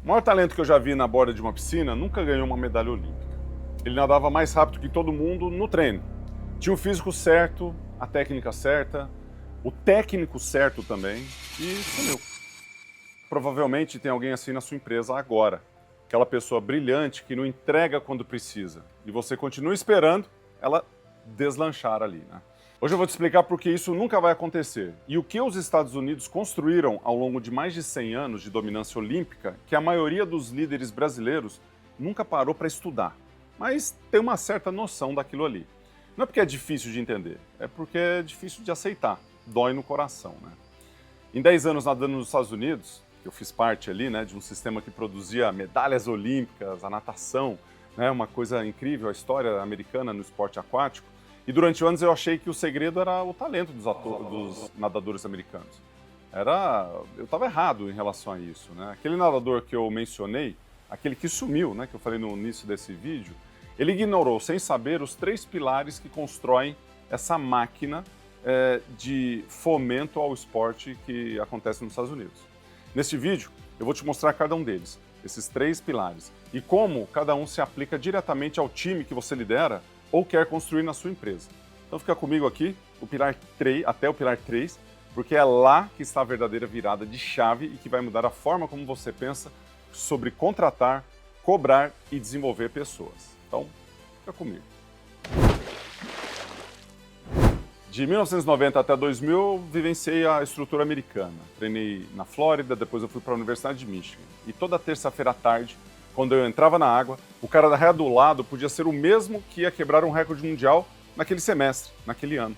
O maior talento que eu já vi na borda de uma piscina nunca ganhou uma medalha olímpica. Ele nadava mais rápido que todo mundo no treino. Tinha o físico certo, a técnica certa, o técnico certo também e sumiu. Provavelmente tem alguém assim na sua empresa agora. Aquela pessoa brilhante que não entrega quando precisa. E você continua esperando ela deslanchar ali, né? Hoje eu vou te explicar por que isso nunca vai acontecer e o que os Estados Unidos construíram ao longo de mais de 100 anos de dominância olímpica que a maioria dos líderes brasileiros nunca parou para estudar, mas tem uma certa noção daquilo ali. Não é porque é difícil de entender, é porque é difícil de aceitar, dói no coração, né? Em 10 anos nadando nos Estados Unidos, eu fiz parte ali, né, de um sistema que produzia medalhas olímpicas, a natação, né, uma coisa incrível, a história americana no esporte aquático. E durante anos eu achei que o segredo era o talento dos nadadores americanos. Eu estava errado em relação a isso, né? Aquele nadador que eu mencionei, aquele que sumiu, né, que eu falei no início desse vídeo, ele ignorou sem saber os 3 pilares que constroem essa máquina de fomento ao esporte que acontece nos Estados Unidos. Neste vídeo, eu vou te mostrar cada um deles, esses 3 pilares, e como cada um se aplica diretamente ao time que você lidera ou quer construir na sua empresa. Então fica comigo aqui, o pilar 3, até o pilar 3, porque é lá que está a verdadeira virada de chave e que vai mudar a forma como você pensa sobre contratar, cobrar e desenvolver pessoas. Então, fica comigo. De 1990 até 2000, eu vivenciei a estrutura americana. Treinei na Flórida, depois eu fui para a Universidade de Michigan. E toda terça-feira à tarde, quando eu entrava na água, o cara da ré do lado podia ser o mesmo que ia quebrar um recorde mundial naquele semestre, naquele ano.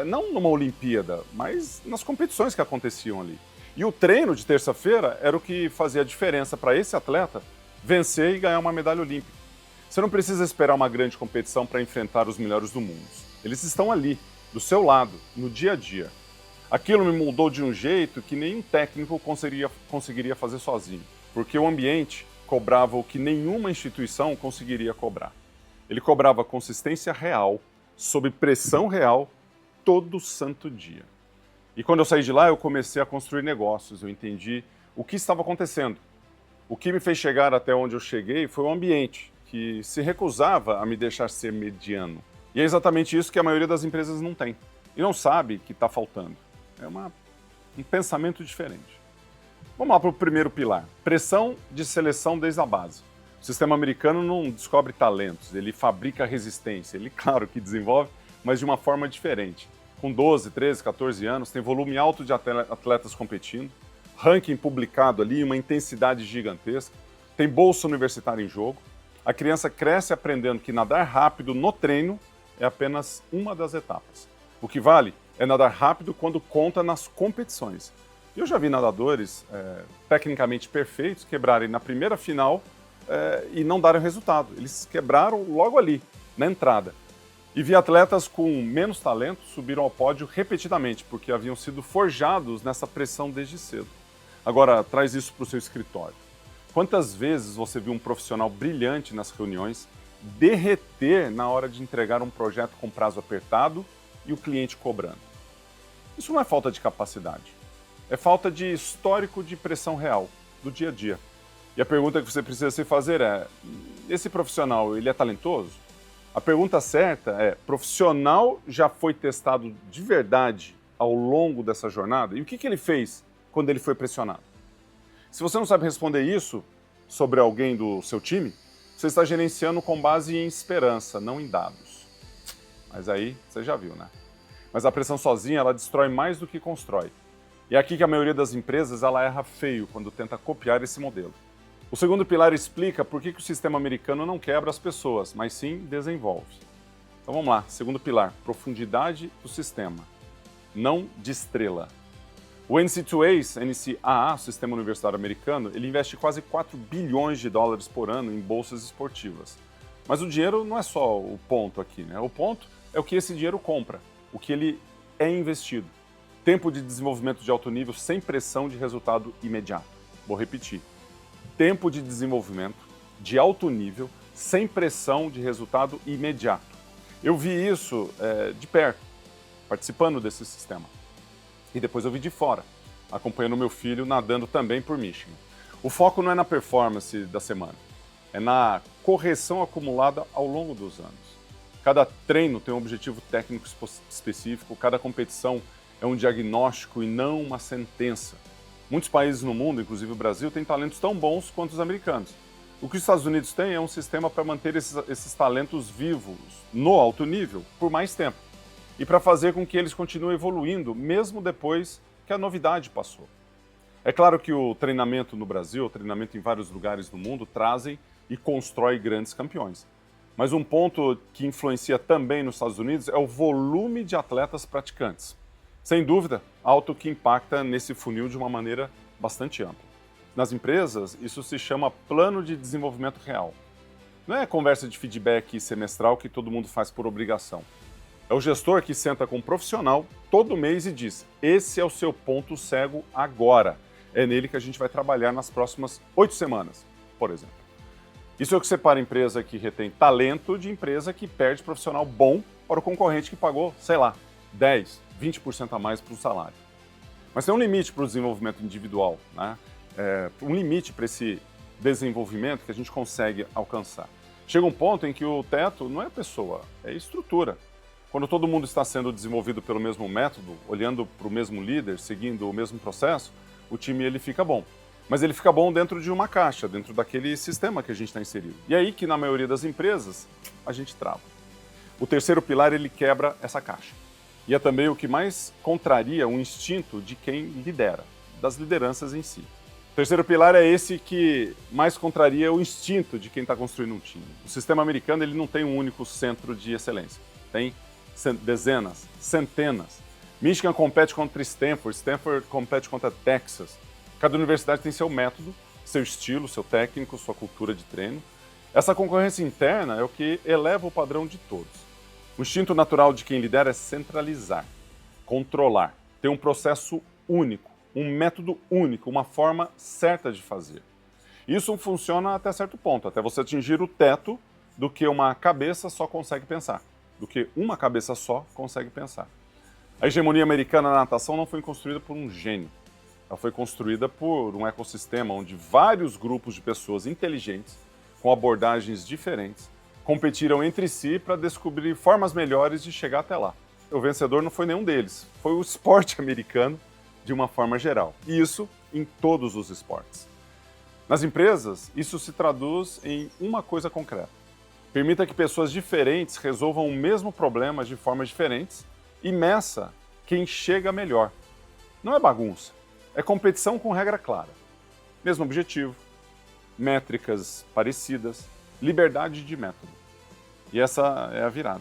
Não numa Olimpíada, mas nas competições que aconteciam ali. E o treino de terça-feira era o que fazia a diferença para esse atleta vencer e ganhar uma medalha olímpica. Você não precisa esperar uma grande competição para enfrentar os melhores do mundo. Eles estão ali, do seu lado, no dia a dia. Aquilo me moldou de um jeito que nenhum técnico conseguiria fazer sozinho, porque o ambiente cobrava o que nenhuma instituição conseguiria cobrar. Ele cobrava consistência real, sob pressão real, todo santo dia. E quando eu saí de lá, eu comecei a construir negócios, eu entendi o que estava acontecendo. O que me fez chegar até onde eu cheguei foi o ambiente, que se recusava a me deixar ser mediano. E é exatamente isso que a maioria das empresas não tem. E não sabe que está faltando. É um pensamento diferente. Vamos lá para o primeiro pilar. Pressão de seleção desde a base. O sistema americano não descobre talentos, ele fabrica resistência. Ele, claro, que desenvolve, mas de uma forma diferente. Com 12, 13, 14 anos, tem volume alto de atletas competindo, ranking publicado ali, uma intensidade gigantesca, tem bolsa universitária em jogo. A criança cresce aprendendo que nadar rápido no treino é apenas uma das etapas. O que vale é nadar rápido quando conta nas competições. E eu já vi nadadores tecnicamente perfeitos quebrarem na primeira final e não darem resultado. Eles quebraram logo ali, na entrada. E vi atletas com menos talento subiram ao pódio repetidamente, porque haviam sido forjados nessa pressão desde cedo. Agora, traz isso para o seu escritório. Quantas vezes você viu um profissional brilhante nas reuniões derreter na hora de entregar um projeto com prazo apertado e o cliente cobrando? Isso não é falta de capacidade, é falta de histórico de pressão real, do dia a dia. E a pergunta que você precisa se fazer é, esse profissional, ele é talentoso? A pergunta certa é, profissional já foi testado de verdade ao longo dessa jornada? E o que ele fez quando ele foi pressionado? Se você não sabe responder isso sobre alguém do seu time, você está gerenciando com base em esperança, não em dados. Mas aí, você já viu, né? Mas a pressão sozinha, ela destrói mais do que constrói. E é aqui que a maioria das empresas, ela erra feio quando tenta copiar esse modelo. O segundo pilar explica por que o sistema americano não quebra as pessoas, mas sim desenvolve. Então vamos lá, segundo pilar, profundidade do sistema, não de estrela. O NCAA, o Sistema Universitário Americano, ele investe quase 4 bilhões de dólares por ano em bolsas esportivas. Mas o dinheiro não é só o ponto aqui, né? O ponto é o que esse dinheiro compra, o que ele é investido. Tempo de desenvolvimento de alto nível sem pressão de resultado imediato. Vou repetir. Tempo de desenvolvimento de alto nível sem pressão de resultado imediato. Eu vi isso de perto, participando desse sistema. E depois eu vi de fora, acompanhando meu filho nadando também por Michigan. O foco não é na performance da semana, é na correção acumulada ao longo dos anos. Cada treino tem um objetivo técnico específico, cada competição é um diagnóstico e não uma sentença. Muitos países no mundo, inclusive o Brasil, têm talentos tão bons quanto os americanos. O que os Estados Unidos têm é um sistema para manter esses talentos vivos no alto nível por mais tempo e para fazer com que eles continuem evoluindo mesmo depois que a novidade passou. É claro que o treinamento no Brasil, o treinamento em vários lugares do mundo, trazem e constrói grandes campeões. Mas um ponto que influencia também nos Estados Unidos é o volume de atletas praticantes. Sem dúvida, algo que impacta nesse funil de uma maneira bastante ampla. Nas empresas, isso se chama plano de desenvolvimento real. Não é a conversa de feedback semestral que todo mundo faz por obrigação. É o gestor que senta com um profissional todo mês e diz: esse é o seu ponto cego agora. É nele que a gente vai trabalhar nas próximas 8 semanas, por exemplo. Isso é o que separa a empresa que retém talento de empresa que perde profissional bom para o concorrente que pagou, sei lá, 10, 20% a mais para o salário. Mas tem um limite para o desenvolvimento individual, né? Um limite para esse desenvolvimento que a gente consegue alcançar. Chega um ponto em que o teto não é pessoa, é estrutura. Quando todo mundo está sendo desenvolvido pelo mesmo método, olhando para o mesmo líder, seguindo o mesmo processo, o time ele fica bom. Mas ele fica bom dentro de uma caixa, dentro daquele sistema que a gente está inserido. E aí que na maioria das empresas a gente trava. O terceiro pilar ele quebra essa caixa. E é também o que mais contraria o instinto de quem lidera, das lideranças em si. O terceiro pilar é esse que mais contraria o instinto de quem está construindo um time. O sistema americano ele não tem um único centro de excelência. Tem dezenas, centenas. Michigan compete contra Stanford, Stanford compete contra Texas. Cada universidade tem seu método, seu estilo, seu técnico, sua cultura de treino. Essa concorrência interna é o que eleva o padrão de todos. O instinto natural de quem lidera é centralizar, controlar, ter um processo único, um método único, uma forma certa de fazer. Isso funciona até certo ponto, até você atingir o teto do que uma cabeça só consegue pensar, do que uma cabeça só consegue pensar. A hegemonia americana na natação não foi construída por um gênio. Ela foi construída por um ecossistema onde vários grupos de pessoas inteligentes, com abordagens diferentes, competiram entre si para descobrir formas melhores de chegar até lá. O vencedor não foi nenhum deles, foi o esporte americano de uma forma geral. E isso em todos os esportes. Nas empresas, isso se traduz em uma coisa concreta. Permita que pessoas diferentes resolvam o mesmo problema de formas diferentes e meça quem chega melhor. Não é bagunça, é competição com regra clara. Mesmo objetivo, métricas parecidas, liberdade de método. E essa é a virada.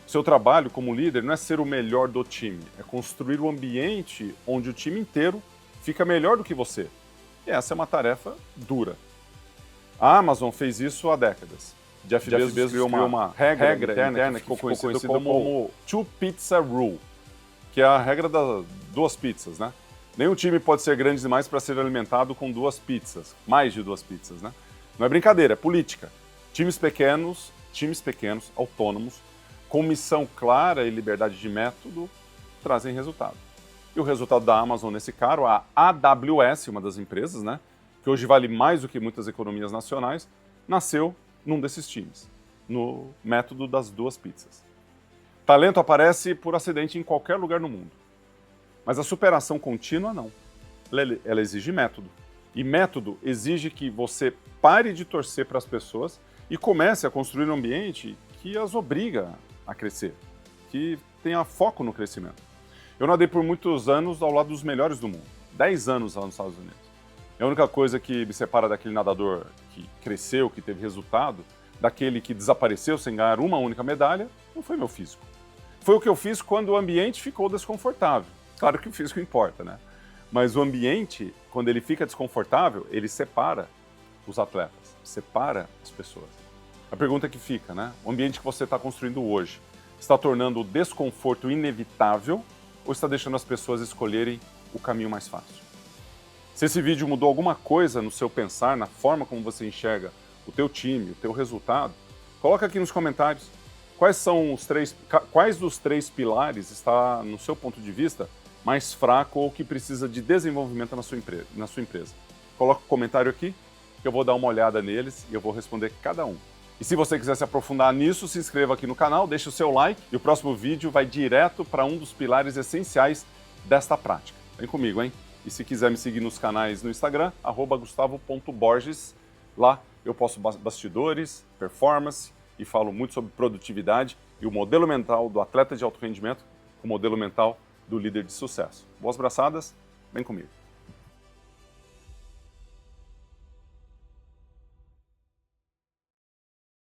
Seu trabalho como líder não é ser o melhor do time, é construir um ambiente onde o time inteiro fica melhor do que você. E essa é uma tarefa dura. A Amazon fez isso há décadas. Jeff Bezos criou uma regra interna que ficou conhecida como Two Pizza Rule, que é a regra das 2 pizzas, né? Nenhum time pode ser grande demais para ser alimentado com 2 pizzas, mais de 2 pizzas, né? Não é brincadeira, é política. Times pequenos, autônomos, com missão clara e liberdade de método, trazem resultado. E o resultado da Amazon nesse caso, a AWS, uma das empresas, né, que hoje vale mais do que muitas economias nacionais, nasceu num desses times, no método das 2 pizzas. Talento aparece por acidente em qualquer lugar no mundo. Mas a superação contínua, não. Ela exige método. E método exige que você pare de torcer para as pessoas e comece a construir um ambiente que as obriga a crescer, que tenha foco no crescimento. Eu nadei por muitos anos ao lado dos melhores do mundo, 10 anos lá nos Estados Unidos. E a única coisa que me separa daquele nadador que cresceu, que teve resultado, daquele que desapareceu sem ganhar uma única medalha, não foi meu físico. Foi o que eu fiz quando o ambiente ficou desconfortável. Claro que o físico importa, né? Mas o ambiente, quando ele fica desconfortável, ele separa os atletas, separa as pessoas. A pergunta que fica, né? O ambiente que você está construindo hoje está tornando o desconforto inevitável ou está deixando as pessoas escolherem o caminho mais fácil? Se esse vídeo mudou alguma coisa no seu pensar, na forma como você enxerga o teu time, o teu resultado, coloca aqui nos comentários quais dos 3 pilares está, no seu ponto de vista, mais fraco ou que precisa de desenvolvimento na sua empresa. coloca um comentário aqui, que eu vou dar uma olhada neles e eu vou responder cada um. E se você quiser se aprofundar nisso, se inscreva aqui no canal, deixe o seu like e o próximo vídeo vai direto para um dos pilares essenciais desta prática. Vem comigo, hein? E se quiser me seguir nos canais no Instagram, @gustavo.borges, lá eu posto bastidores, performance e falo muito sobre produtividade e o modelo mental do atleta de alto rendimento, o modelo mental do líder de sucesso. Boas braçadas, vem comigo.